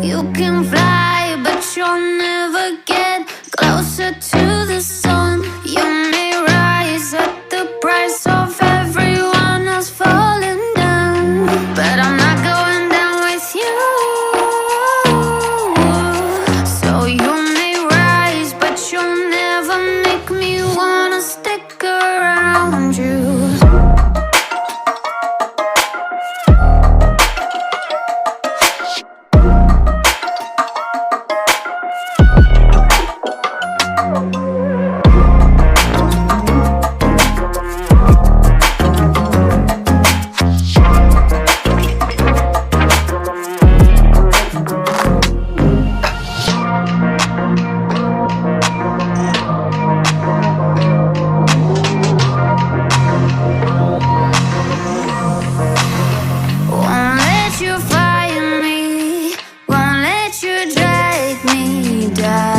You can fly, but you'll never get closer to the sun. You may rise at the price of everyone else falling down, but I'm not going down with you. So you may rise, but you'll never make me wanna stick around you. Won't let you fire me, won't let you drag me down.